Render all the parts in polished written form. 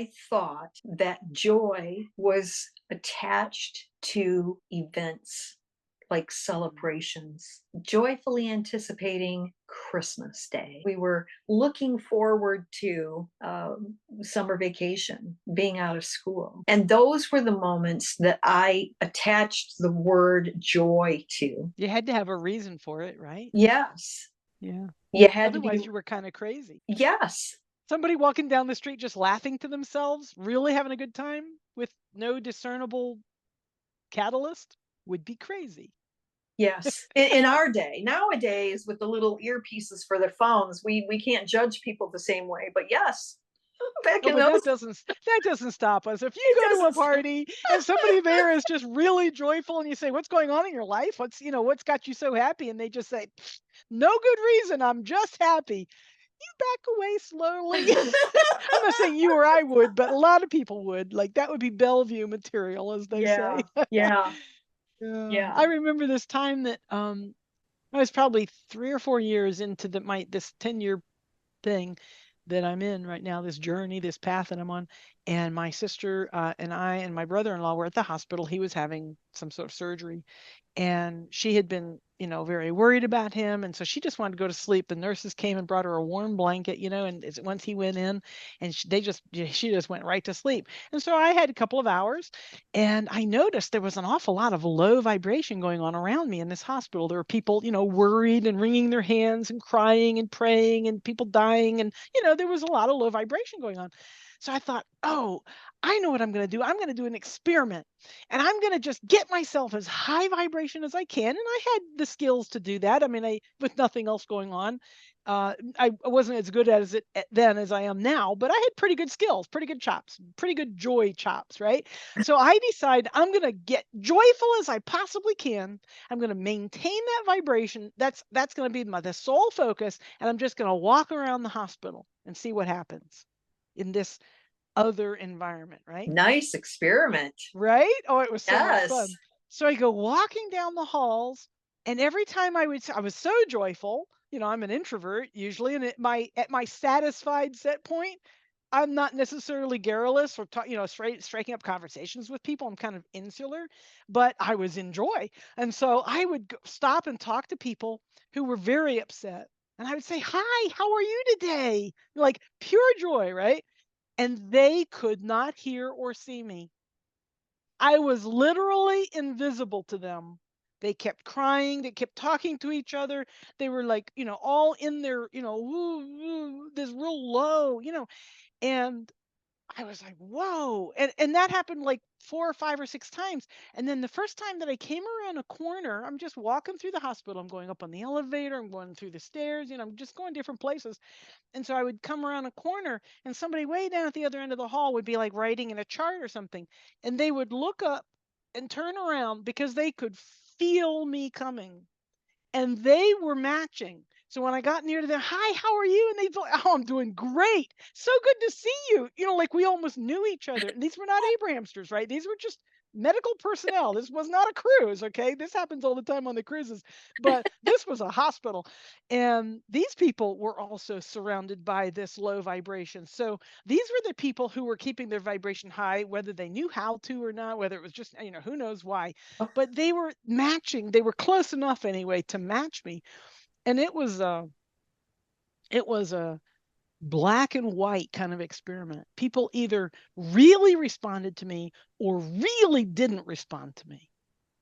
I thought that joy was attached to events like celebrations, joyfully anticipating Christmas Day. We were looking forward to summer vacation, being out of school. And those were the moments that I attached the word joy to. You had to have a reason for it, right? Yes, Yeah. you had to be, Otherwise, you were kind of crazy. yes, Somebody walking down the street just laughing to themselves, really having a good time with no discernible catalyst would be crazy. yes. In our day, nowadays, with the little earpieces for their phones, we can't judge people the same way. But yes, back Oh, in but those, that doesn't stop us. If you it go to a doesn't stop. party and somebody there is just really joyful and you say, "What's going on in your life? What's got you so happy?" And they just say, "Pfft, no good reason. I'm just happy." You back away slowly. I'm not saying you or I would, but a lot of people would. Like that would be Bellevue material, as they say. Yeah, yeah, Yeah. yeah. I remember this time that I was probably 3 or 4 years into this 10-year thing that I'm in right now, this journey, this path that I'm on. And my sister and I and my brother-in-law were at the hospital. He was having some sort of surgery, and she had been, very worried about him, and so she just wanted to go to sleep. The nurses came and brought her a warm blanket, and once he went in, and she just went right to sleep. And so I had a couple of hours, and I noticed there was an awful lot of low vibration going on around me in this hospital. There were people, worried and wringing their hands and crying and praying, and people dying, and there was a lot of low vibration going on. So I thought, oh, I know what I'm going to do. I'm going to do an experiment, and I'm going to just get myself as high vibration as I can. And I had the skills to do that. I mean, with nothing else going on, I wasn't as good as it then as I am now, but I had pretty good skills, pretty good chops, pretty good joy chops, right? So I decide I'm going to get joyful as I possibly can. I'm going to maintain that vibration. That's going to be the sole focus, and I'm just going to walk around the hospital and see what happens in this other environment, right? Nice experiment. Right? Oh, it was so much Yes. fun. So I go walking down the halls, and every time I was so joyful. I'm an introvert usually, and at my satisfied set point, I'm not necessarily garrulous or striking up conversations with people. I'm kind of insular, but I was in joy, and so I would stop and talk to people who were very upset, and I would say, "Hi, how are you today?" Like pure joy, right? And they could not hear or see me. I was literally invisible to them. They kept crying, they kept talking to each other. They were like, all in their, woo, woo, this real low, and I was like, "Whoa." And that happened like 4 or 5 or 6 times. And then the first time that I came around a corner, I'm just walking through the hospital. I'm going up on the elevator, I'm going through the stairs, I'm just going different places. And so I would come around a corner, and somebody way down at the other end of the hall would be like writing in a chart or something. And they would look up and turn around because they could feel me coming, and they were matching. So when I got near to them, "Hi, how are you?" And they'd be like, "Oh, I'm doing great. So good to see you." Like we almost knew each other. And these were not Abrahamsters, right? These were just medical personnel. This was not a cruise, okay? This happens all the time on the cruises, but this was a hospital. And these people were also surrounded by this low vibration. So these were the people who were keeping their vibration high, whether they knew how to or not, whether it was just, who knows why, but they were matching. They were close enough anyway to match me. And it was a black and white kind of experiment. People either really responded to me or really didn't respond to me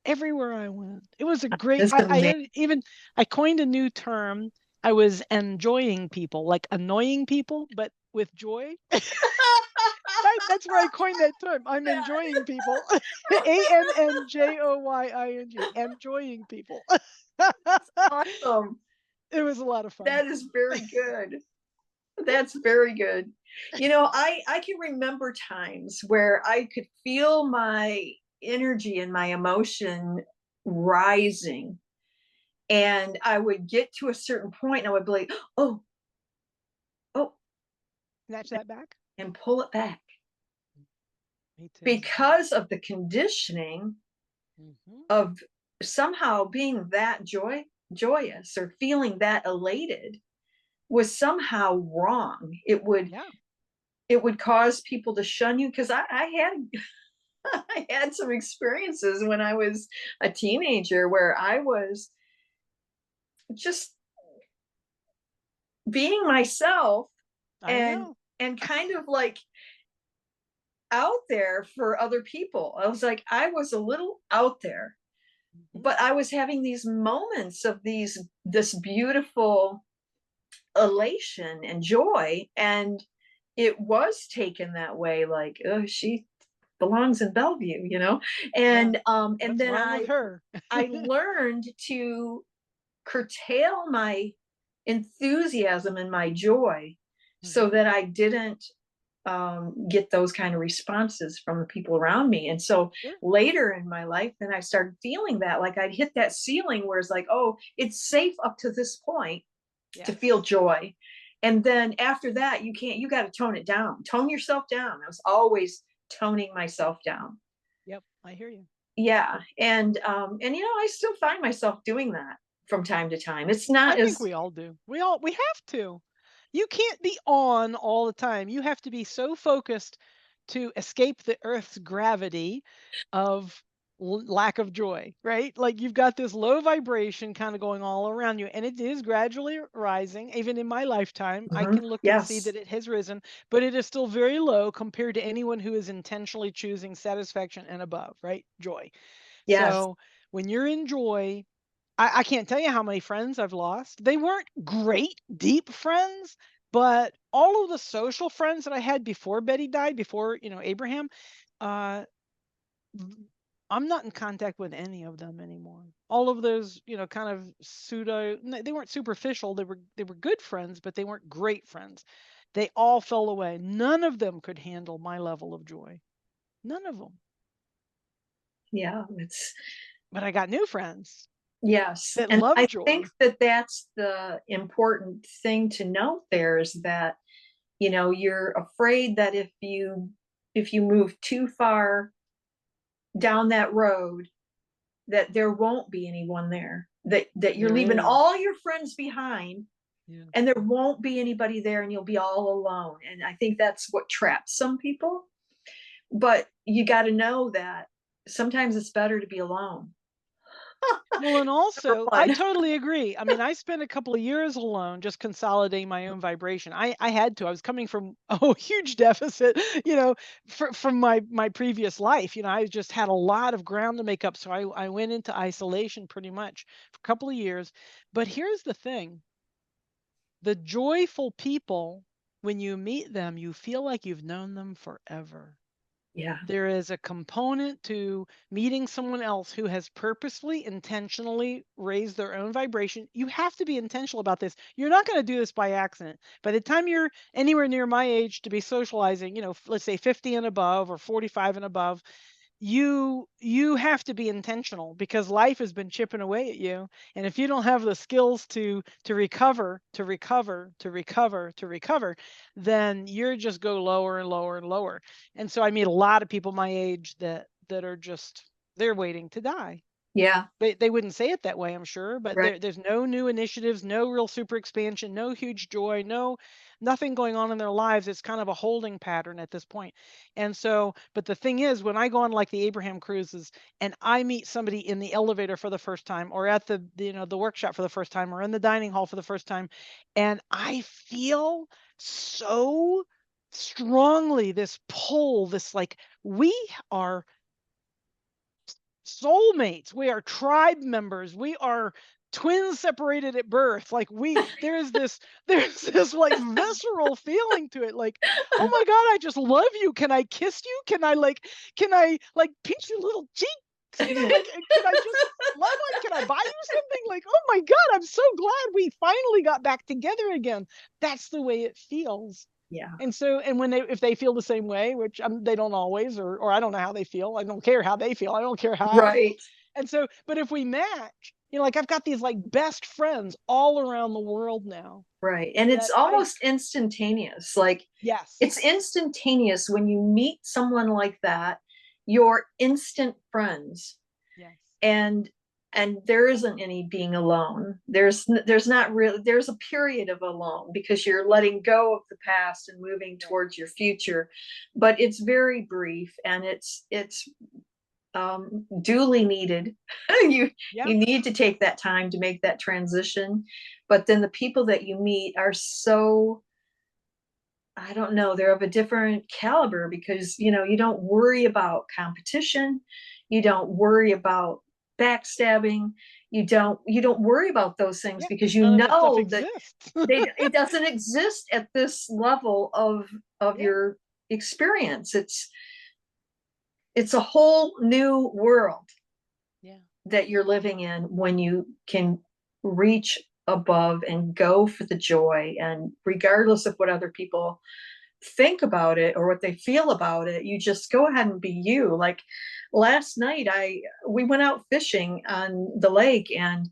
everywhere I went. It was a great. That's amazing. I coined a new term. I was enjoying people, like annoying people, but with joy. That's where I coined that term. I'm enjoying people. ANNJOYING. Enjoying people. Awesome. It was a lot of fun. That is very good. That's very good. I can remember times where I could feel my energy and my emotion rising, and I would get to a certain point and I would be like, "Oh, oh," Snatch that back. and pull it back Me too. because of the conditioning Hmm. of somehow being that joyous or feeling that elated was somehow wrong. It would Yeah. it would cause people to shun you, because I had I had some experiences when I was a teenager where I was just being myself, I and know. kind of like out there for other people. I was like, I was a little out there, Mhm. but I was having these moments of this beautiful elation and joy, and it was taken that way, like, oh, she belongs in Bellevue, Yeah. and What's then wrong with her? I learned to curtail my enthusiasm and my joy so Mhm. that I didn't get those kind of responses from the people around me. And so Sure. later in my life, then I started feeling that, like, I'd hit that ceiling where it's like, oh, it's safe up to this point to feel Yes. joy. And then after that, you got to tone it down, tone yourself down. I was always toning myself down. Yep. I hear you. Yeah. And I still find myself doing that from time to time. It's I not think as we all do. We have to. You can't be on all the time. You have to be so focused to escape the earth's gravity of lack of joy, right? Like you've got this low vibration kind of going all around you and it is gradually rising. Even in my lifetime, I mhm, can look and see yes, that it has risen, but it is still very low compared to anyone who is intentionally choosing satisfaction and above, right? Joy. yes, So, when you're in joy, I can't tell you how many friends I've lost. They weren't great, deep friends, but all of the social friends that I had before Betty died, before, Abraham, uh, v- I'm not in contact with any of them anymore. All of those, kind of they weren't superficial. They were good friends, but they weren't great friends. They all fell away. None of them could handle my level of joy. None of them. yeah, it's But I got new friends yes. that And love I think joy. that that's the important thing to note there, is that, you're afraid that if you move too far down that road, that there won't be anyone there, that you're There leaving is. all your friends behind, Yeah. and there won't be anybody there, and you'll be all alone. And I think that's what traps some people. But you got to know that sometimes it's better to be alone. Well, and Number also, I one. totally agree. I mean, I spent a couple of years alone just consolidating my own vibration. I had to. I was coming from a huge deficit, from my previous life. I just had a lot of ground to make up. So I went into isolation pretty much for a couple of years. But here's the thing. The joyful people, when you meet them, you feel like you've known them forever. Yeah. There is a component to meeting someone else who has purposefully, intentionally raised their own vibration. You have to be intentional about this. You're not going to do this by accident. By the time you're anywhere near my age to be socializing, let's say 50 and above or 45 and above, you have to be intentional because life has been chipping away at you, and if you don't have the skills to recover, then you're just go lower and lower and lower. And so I meet a lot of people my age that are just, they're waiting to die. Yeah. They wouldn't say it that way, I'm sure, but Right. there's no new initiatives, no real super expansion, no huge joy, nothing going on in their lives. It's kind of a holding pattern at this point. And so, but the thing is, when I go on like the Abraham cruises and I meet somebody in the elevator for the first time, or at the workshop for the first time, or in the dining hall for the first time, and I feel so strongly this pull, this like we are soulmates. We are tribe members. We are twins separated at birth. Like there's this there's this like visceral feeling to it. Like, oh my God, I just love you. Can I kiss you? Can I pinch your little cheeks? Like, can I just love on? Can I buy you something? Like, oh my God, I'm so glad we finally got back together again. That's the way it feels. Yeah. And so, and when if they feel the same way, which they don't always, or I don't know how they feel. I don't care how they feel. I don't care how I feel. Right. And so, but if we match, like I've got these like best friends all around the world now Right. And it's that I, almost instantaneous. Like, yes, it's instantaneous when you meet someone like that. You're instant friends. yes, And and there isn't any being alone. There's not really, there's a period of alone because you're letting go of the past and moving Right. towards your future, but it's very brief, and it's duly needed. you Yeah. you need to take that time to make that transition, but then the people that you meet are so, I don't know, they're of a different caliber because, you don't worry about competition, you don't worry about backstabbing, you don't worry about those things Yeah. because you None of that stuff know that exists. it doesn't exist at this level of Yeah. your experience. It's a whole new world Yeah. that you're living in when you can reach above and go for the joy, and regardless of what other people think about it or what they feel about it, you just go ahead and be you. Like last night, I we went out fishing on the lake, and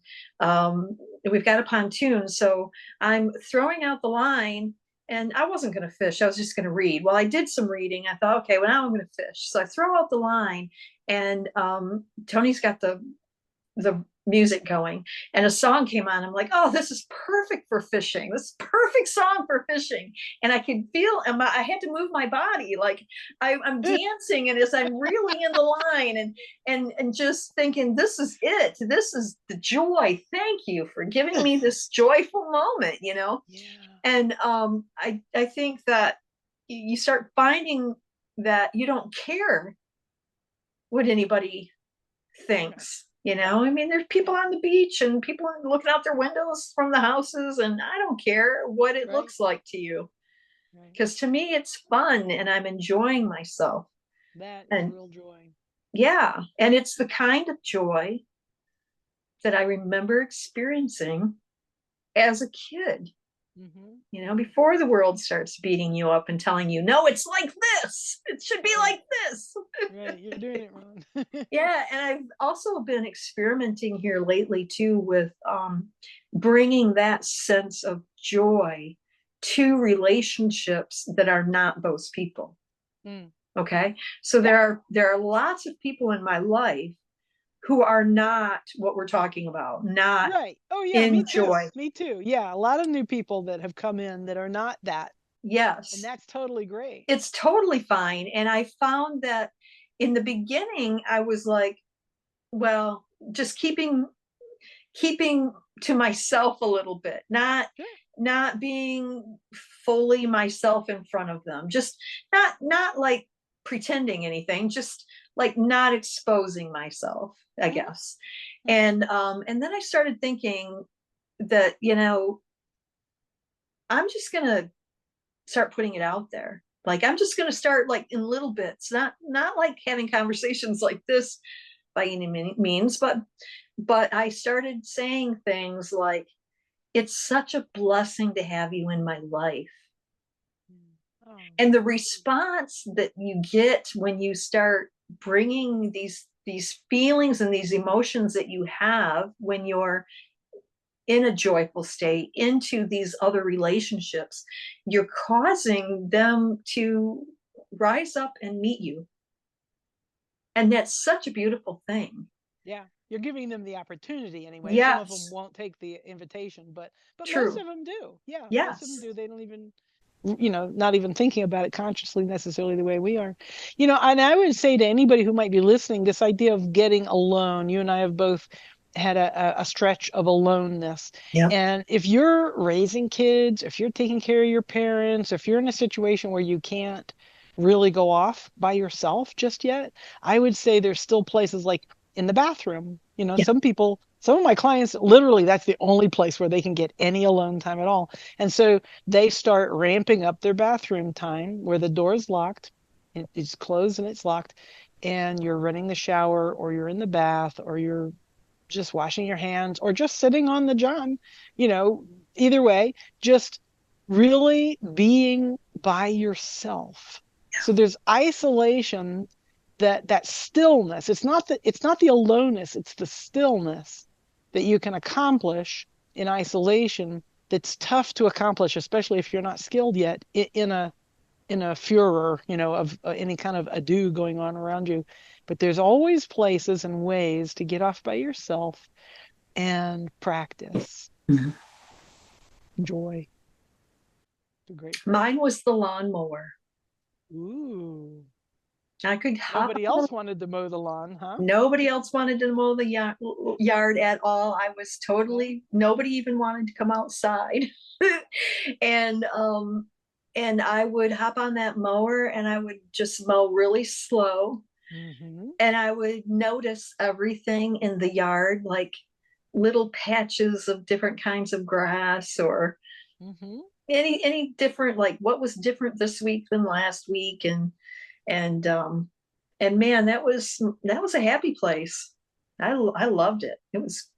we've got a pontoon, so I'm throwing out the line, and I wasn't going to fish, I was just going to read. Well, I did some reading, I thought, okay, well, now I'm going to fish, so I throw out the line, and Tony's got the music going, and a song came on. I'm like, oh, this is perfect for fishing, this is perfect song for fishing. And I could feel, and I had to move my body, like I'm dancing, and as I'm reeling in the line, and just thinking, this is it, this is the joy, thank you for giving me this joyful moment. Yeah. And I think that you start finding that you don't care what anybody Right. thinks. I mean, there's people on the beach and people looking out their windows from the houses, and I don't care what it Right. looks like to you, Right. because to me it's fun and I'm enjoying myself. That is And real joy. yeah, and it's the kind of joy that I remember experiencing as a kid, Mm-hmm. before the world starts beating you up and telling you, no, it's like this, it should be Right. like this. Right. You're doing it wrong. Yeah, and I've also been experimenting here lately too with bringing that sense of joy to relationships that are not those people. Mm. Okay, so Yeah. there are lots of people in my life who are not what we're talking about, not Right. Oh yeah, me in too. joy. Me too. Yeah, a lot of new people that have come in that are not that, and Yes, that's totally great. it's totally fine. And I found that in the beginning, I was like, well, just keeping to myself a little bit, not Sure. being fully myself in front of them, just not like pretending anything, just like not exposing myself, I Mhm. guess. Mhm. And then I started thinking that, I'm just gonna start putting it out there, like I'm just gonna start, like, in little bits, not like having conversations like this by any means, but I started saying things like, it's such a blessing to have you in my life. Mm. Oh, And the thank you. response that you get when you start bringing these feelings and these emotions that you have when you're in a joyful state into these other relationships, you're causing them to rise up and meet you. And that's such a beautiful thing. Yeah, you're giving them the opportunity anyway. Some of them Yes, won't take the invitation, but most true. of them do. Yeah, most of them Yes. do. They don't even, not even thinking about it consciously necessarily the way we are. And I would say to anybody who might be listening, this idea of getting alone, you and I have both had a stretch of aloneness. Yeah. And if you're raising kids, if you're taking care of your parents, if you're in a situation where you can't really go off by yourself just yet, I would say there's still places like in the bathroom. Yeah. Some of my clients, literally, that's the only place where they can get any alone time at all. And so they start ramping up their bathroom time where the door is locked, it's closed and it's locked, and you're running the shower, or you're in the bath, or you're just washing your hands, or just sitting on the john, you know, either way, just really being by yourself. So there's isolation, that stillness. It's not the aloneness, it's the stillness that you can accomplish in isolation, that's tough to accomplish, especially if you're not skilled yet in a in a furor, of any kind of ado going on around you. But there's always places and ways to get off by yourself and practice Mhm. joy. It's a great phrase. Mine was the lawnmower. Ooh. I could hop Nobody on the else wanted to mow the lawn, huh? Nobody else wanted to mow the yard at all. I was No? totally nobody even wanted to come outside. and and I would hop on that mower and I would just mow really slow Mm-hmm. and I would notice everything in the yard, like little patches of different kinds of grass or Mm-hmm. any different, like what was different this week than last week. And and man, that was a happy place. I loved it. It was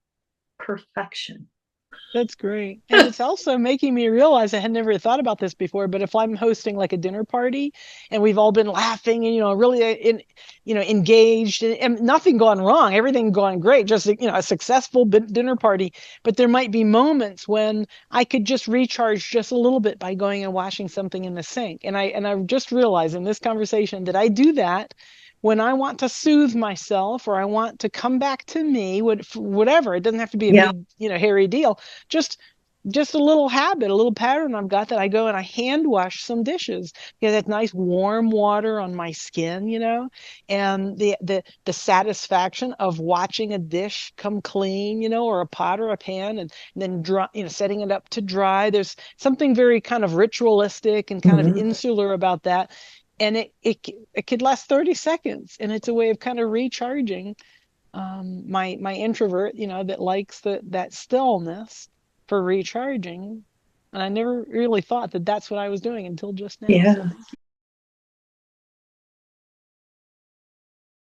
perfection. That's great. And it's also making me realize I had never thought about this before, but if I'm hosting like a dinner party and we've all been laughing and, really engaged and nothing gone wrong, everything going great, just, a successful dinner party. But there might be moments when I could just recharge just a little bit by going and washing something in the sink. And I just realized in this conversation that I do that when I want to soothe myself or I want to come back to me, whatever. It doesn't have to be a Yeah. big, hairy deal. Just just a little habit, a little pattern I've got that I go and I hand wash some dishes. That nice warm water on my skin, and the satisfaction of watching a dish come clean, or a pot or a pan, and then dry, setting it up to dry. There's something very kind of ritualistic and kind of Mhm. insular about that. And it could last 30 seconds, and it's a way of kind of recharging my introvert, that likes that stillness for recharging. And I never really thought that that's what I was doing until just now. Yeah. So thank you.